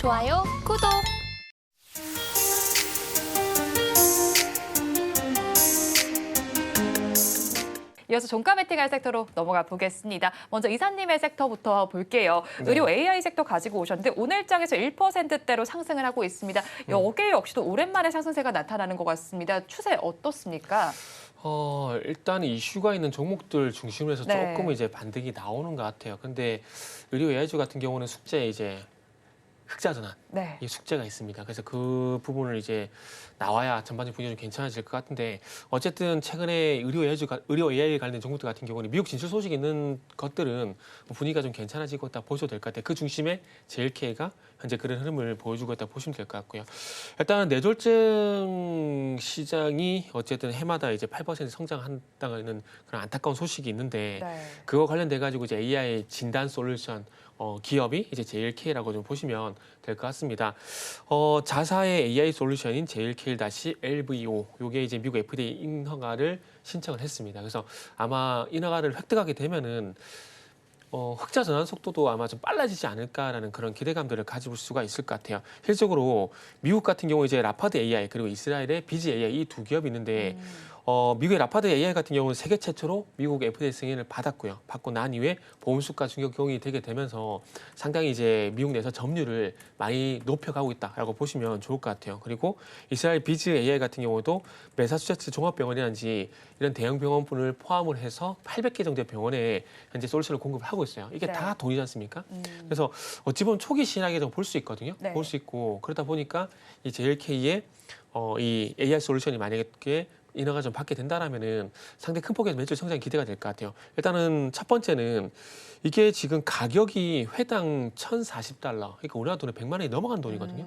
좋아요, 구독. 이어서 종가 베팅할 섹터로 넘어가 보겠습니다. 먼저 이사님의 섹터부터 볼게요. 네. 의료 AI 섹터 가지고 오셨는데 오늘장에서 1%대로 상승을 하고 있습니다. 여기에 역시도 오랜만에 상승세가 나타나는 것 같습니다. 추세 어떻습니까? 일단 이슈가 있는 종목들 중심으로 해서 네. 조금 이제 반등이 나오는 것 같아요. 근데 의료 AI주 같은 경우는 숙제에 이제 흑자 전환, 네. 이 숙제가 있습니다. 그래서 그 부분을 이제 나와야 전반적인 분위기가 좀 괜찮아질 것 같은데 어쨌든 최근에 의료 AI 관련된 종목들 같은 경우는 미국 진출 소식이 있는 것들은 분위기가 좀 괜찮아지고 있다 보셔도 될 것 같아요. 그 중심에 JLK가 현재 그런 흐름을 보여주고 있다 보시면 될 것 같고요. 일단 뇌졸중 시장이 어쨌든 해마다 이제 8% 성장한다는 그런 안타까운 소식이 있는데 네. 그거 관련돼 가지고 이제 AI 진단 솔루션 기업이 이제 JLK라고 좀 보시면 될 것 같습니다. 자사의 AI 솔루션인 JLK-LVO 요게 이제 미국 FDA 인허가를 신청을 했습니다. 그래서 아마 인허가를 획득하게 되면은 흑자 전환 속도도 아마 좀 빨라지지 않을까라는 그런 기대감들을 가질 수가 있을 것 같아요. 실적으로 미국 같은 경우 이제 라파드 AI 그리고 이스라엘의 비지 AI 이 두 기업이 있는데 미국의 라파드 AI 같은 경우는 세계 최초로 미국 FDA 승인을 받았고요. 받고 난 이후에 보험수가 적용이 되게 되면서 상당히 이제 미국 내에서 점유율을 많이 높여가고 있다라고 보시면 좋을 것 같아요. 그리고 이스라엘 비즈 AI 같은 경우도 매사추세츠 종합병원이라든지 이런 대형 병원분을 포함을 해서 800개 정도의 병원에 현재 솔루션을 공급을 하고 있어요. 이게 네. 다 돈이지 않습니까? 그래서 어찌 보면 초기 신약이라고 볼 수 있거든요. 네. 볼 수 있고 그러다 보니까 이 JLK의 이 AI 솔루션이 만약에 인허가 좀 받게 된다라면은 상당히 큰 폭의 매출 성장이 기대가 될 것 같아요. 일단은 첫 번째는 이게 지금 가격이 회당 1,040달러, 그러니까 우리나라 돈에 100만 원이 넘어간 돈이거든요.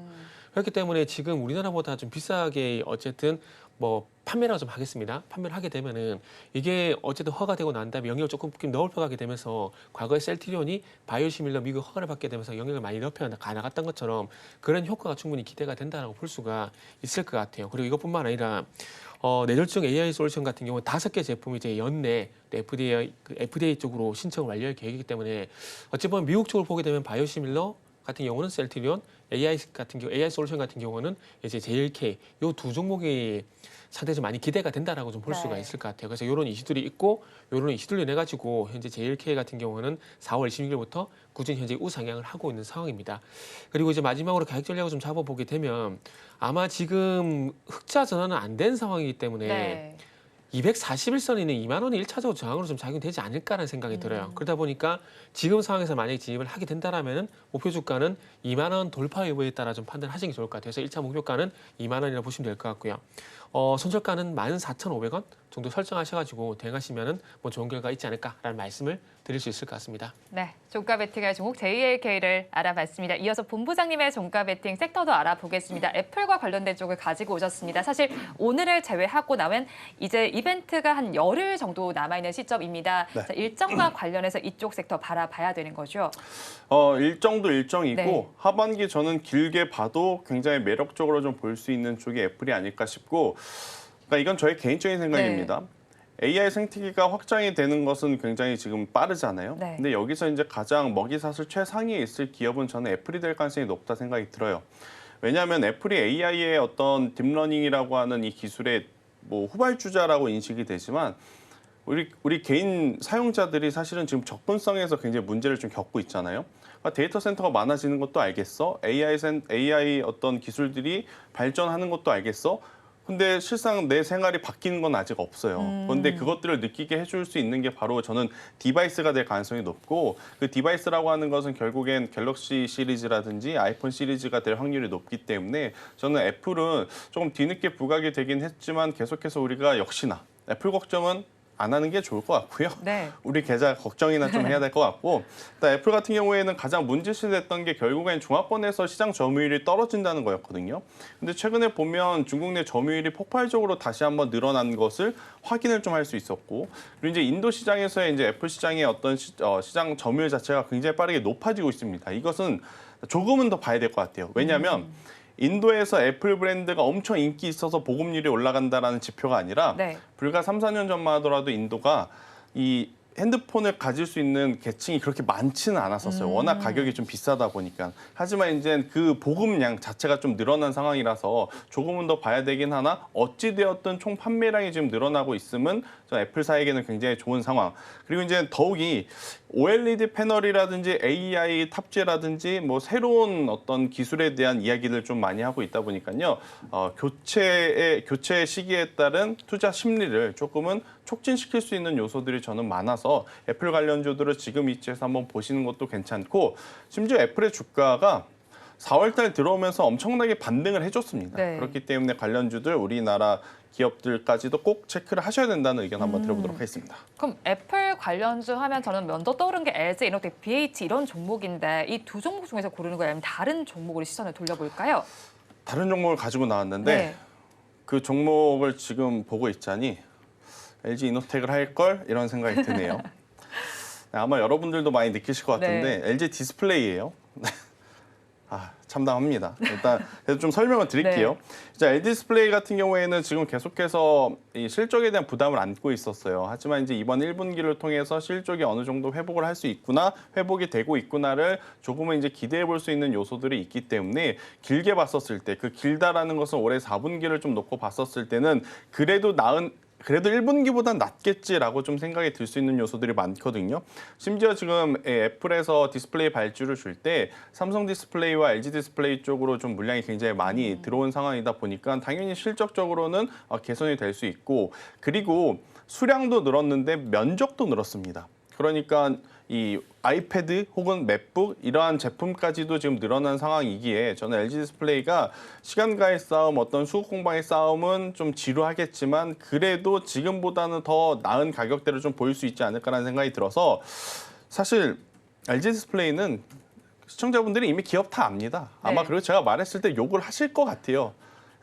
그렇기 때문에 지금 우리나라보다 좀 비싸게 어쨌든 뭐 판매라고 좀 하겠습니다. 판매를 하게 되면은 이게 어쨌든 허가되고 난 다음에 영역을 조금 넓혀가게 되면서 과거에 셀트리온이 바이오시밀러 미국 허가를 받게 되면서 영역을 많이 넓혀나갔던 것처럼 그런 효과가 충분히 기대가 된다라고 볼 수가 있을 것 같아요. 그리고 이것뿐만 아니라 뇌졸중 AI 솔루션 같은 경우 5개 제품이 이제 연내 FDA 쪽으로 신청을 완료할 계획이기 때문에 어찌 보면 미국 쪽을 보게 되면 바이오시밀러 같은 경우는 셀트리온, AI 솔루션 같은 경우는 이제 JLK 요 두 종목이 상당히 좀 많이 기대가 된다라고 좀 볼 수가 네. 있을 것 같아요. 그래서 이런 이슈들이 있고 이런 이슈들로 인해 가지고 현재 JLK 같은 경우는 4월 26일부터 꾸준히 현재 우상향을 하고 있는 상황입니다. 그리고 이제 마지막으로 가격 전략을 좀 잡아보게 되면 아마 지금 흑자 전환은 안 된 상황이기 때문에 네. 241선이는 2만 원이 1차적으로 저항으로 좀 작용되지 않을까라는 생각이 들어요. 그러다 보니까 지금 상황에서 만약에 진입을 하게 된다라면은 목표 주가는 2만 원 돌파 여부에 따라 좀 판단하시는 게 좋을 것 같아요. 그래서 1차 목표가는 2만 원이라고 보시면 될 것 같고요. 손절가는 14,500원 정도 설정하셔가지고 대응하시면은 뭐 좋은 결과 있지 않을까라는 말씀을 드릴 수 있을 것 같습니다. 네, 종가 베팅할 종목 JLK를 알아봤습니다. 이어서 본부장님의 종가 베팅 섹터도 알아보겠습니다. 애플과 관련된 쪽을 가지고 오셨습니다. 사실 오늘을 제외하고 나면 이제 이벤트가 한 열흘 정도 남아있는 시점입니다. 네. 자, 일정과 관련해서 이쪽 섹터 바라봐야 되는 거죠. 일정도 일정이고 네. 하반기 저는 길게 봐도 굉장히 매력적으로 좀 볼 수 있는 쪽이 애플이 아닐까 싶고 그러니까 이건 저의 개인적인 생각입니다. AI 생태계가 확장이 되는 것은 굉장히 지금 빠르잖아요. 네. 근데 여기서 이제 가장 먹이사슬 최상위에 있을 기업은 저는 애플이 될 가능성이 높다 생각이 들어요. 왜냐하면 애플이 AI의 어떤 딥러닝이라고 하는 이 기술의 뭐 후발주자라고 인식이 되지만 우리 개인 사용자들이 사실은 지금 접근성에서 굉장히 문제를 좀 겪고 있잖아요. 그러니까 데이터 센터가 많아지는 것도 알겠어. AI 어떤 기술들이 발전하는 것도 알겠어. 근데 실상 내 생활이 바뀌는 건 아직 없어요. 그런데 그것들을 느끼게 해줄 수 있는 게 바로 저는 디바이스가 될 가능성이 높고 그 디바이스라고 하는 것은 결국엔 갤럭시 시리즈라든지 아이폰 시리즈가 될 확률이 높기 때문에 저는 애플은 조금 뒤늦게 부각이 되긴 했지만 계속해서 우리가 역시나 애플 걱정은 안 하는 게 좋을 것 같고요. 네. 우리 계좌 걱정이나 좀 해야 될 것 같고 일단 애플 같은 경우에는 가장 문제시됐던 게 결국엔 중화권에서 시장 점유율이 떨어진다는 거였거든요. 근데 최근에 보면 중국 내 점유율이 폭발적으로 다시 한번 늘어난 것을 확인을 좀 할 수 있었고 그리고 이제 인도 시장에서의 이제 애플 시장의 어떤 시장 점유율 자체가 굉장히 빠르게 높아지고 있습니다. 이것은 조금은 더 봐야 될 것 같아요. 왜냐하면 인도에서 애플 브랜드가 엄청 인기 있어서 보급률이 올라간다라는 지표가 아니라 네. 불과 3, 4년 전만 하더라도 인도가 이 핸드폰을 가질 수 있는 계층이 그렇게 많지는 않았었어요. 워낙 가격이 좀 비싸다 보니까. 하지만 이제 그 보급량 자체가 좀 늘어난 상황이라서 조금은 더 봐야 되긴 하나 어찌되었든 총 판매량이 지금 늘어나고 있음은 저 애플사에게는 굉장히 좋은 상황. 그리고 이제 더욱이 OLED 패널이라든지 AI 탑재라든지 뭐 새로운 어떤 기술에 대한 이야기를 좀 많이 하고 있다 보니까요. 교체 시기에 따른 투자 심리를 조금은 촉진시킬 수 있는 요소들이 저는 많아서 애플 관련주들을 지금 위치에서 한번 보시는 것도 괜찮고 심지어 애플의 주가가 4월 달 들어오면서 엄청나게 반등을 해줬습니다. 네. 그렇기 때문에 관련주들 우리나라 기업들까지도 꼭 체크를 하셔야 된다는 의견 한번 드려보도록 하겠습니다. 그럼 애플 관련주 하면 저는 먼저 떠오른 게 LG 이노텍, BH 이런 종목인데 이 두 종목 중에서 고르는 거예요? 아니면 다른 종목으로 시선을 돌려볼까요? 다른 종목을 가지고 나왔는데 네. 그 종목을 지금 보고 있자니 LG 이노텍을 할 걸 이런 생각이 드네요. 아마 여러분들도 많이 느끼실 것 같은데 LG 디스플레이예요. 참담합니다. 일단 그래서 좀 설명을 드릴게요. 자, LG 디스플레이 같은 경우에는 지금 계속해서 이 실적에 대한 부담을 안고 있었어요. 하지만 이제 이번 1분기를 통해서 실적이 어느 정도 회복을 할 수 있구나, 회복이 되고 있구나를 조금은 이제 기대해 볼 수 있는 요소들이 있기 때문에 길게 봤었을 때 그 길다라는 것은 올해 4분기를 좀 놓고 봤었을 때는 그래도 1분기보단 낫겠지라고 좀 생각이 들 수 있는 요소들이 많거든요. 심지어 지금 애플에서 디스플레이 발주를 줄 때 삼성 디스플레이와 LG 디스플레이 쪽으로 좀 물량이 굉장히 많이 들어온 상황이다 보니까 당연히 실적적으로는 개선이 될 수 있고 그리고 수량도 늘었는데 면적도 늘었습니다. 그러니까 이 아이패드 혹은 맥북 이러한 제품까지도 지금 늘어난 상황이기에 저는 LG 디스플레이가 시간과의 싸움, 어떤 수급 공방의 싸움은 좀 지루하겠지만 그래도 지금보다는 더 나은 가격대를 좀 보일 수 있지 않을까라는 생각이 들어서 사실 LG 디스플레이는 시청자분들이 이미 기업 다 압니다. 아마 네. 그리고 제가 말했을 때 욕을 하실 것 같아요.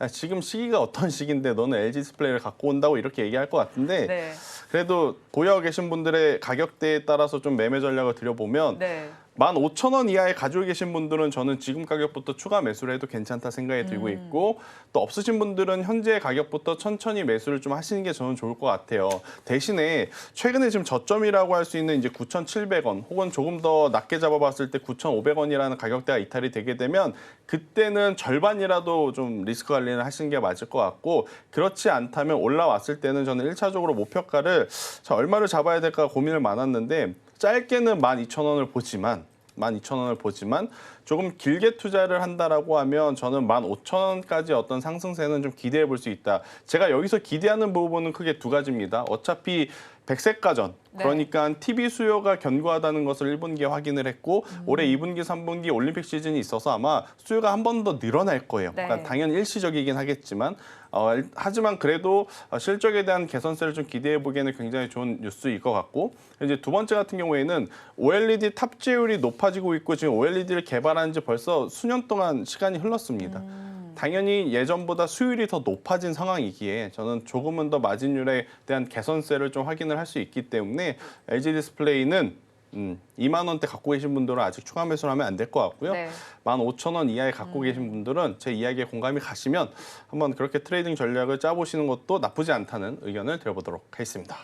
야, 지금 시기가 어떤 시기인데 너는 LG 디스플레이를 갖고 온다고 이렇게 얘기할 것 같은데 네. 그래도 보유하고 계신 분들의 가격대에 따라서 좀 매매 전략을 드려보면 네. 15,000원 이하에 가지고 계신 분들은 저는 지금 가격부터 추가 매수를 해도 괜찮다 생각이 들고 있고 또 없으신 분들은 현재 가격부터 천천히 매수를 좀 하시는 게 저는 좋을 것 같아요. 대신에 최근에 지금 저점이라고 할 수 있는 이제 9,700원 혹은 조금 더 낮게 잡아봤을 때 9,500원이라는 가격대가 이탈이 되게 되면 그때는 절반이라도 좀 리스크 관리를 하시는 게 맞을 것 같고 그렇지 않다면 올라왔을 때는 저는 1차적으로 목표가를 얼마를 잡아야 될까 고민을 많았는데 짧게는 12,000원을 보지만 조금 길게 투자를 한다라고 하면 저는 15,000원까지 어떤 상승세는 좀 기대해 볼 수 있다. 제가 여기서 기대하는 부분은 크게 두 가지입니다. 어차피 백색가전, 그러니까 TV 수요가 견고하다는 것을 1분기에 확인을 했고 올해 2분기, 3분기 올림픽 시즌이 있어서 아마 수요가 한 번 더 늘어날 거예요. 네. 그러니까 당연히 일시적이긴 하겠지만 하지만 그래도 실적에 대한 개선세를 좀 기대해 보기에는 굉장히 좋은 뉴스일 것 같고 이제 두 번째 같은 경우에는 OLED 탑재율이 높아지고 있고 지금 OLED를 개발한 지 벌써 수년 동안 시간이 흘렀습니다. 당연히 예전보다 수율이 더 높아진 상황이기에 저는 조금은 더 마진율에 대한 개선세를 좀 확인을 할 수 있기 때문에 LG 디스플레이는 2만 원대 갖고 계신 분들은 아직 추가 매수를 하면 안 될 것 같고요. 네. 15,000원 이하에 갖고 계신 분들은 제 이야기에 공감이 가시면 한번 그렇게 트레이딩 전략을 짜보시는 것도 나쁘지 않다는 의견을 드려보도록 하겠습니다.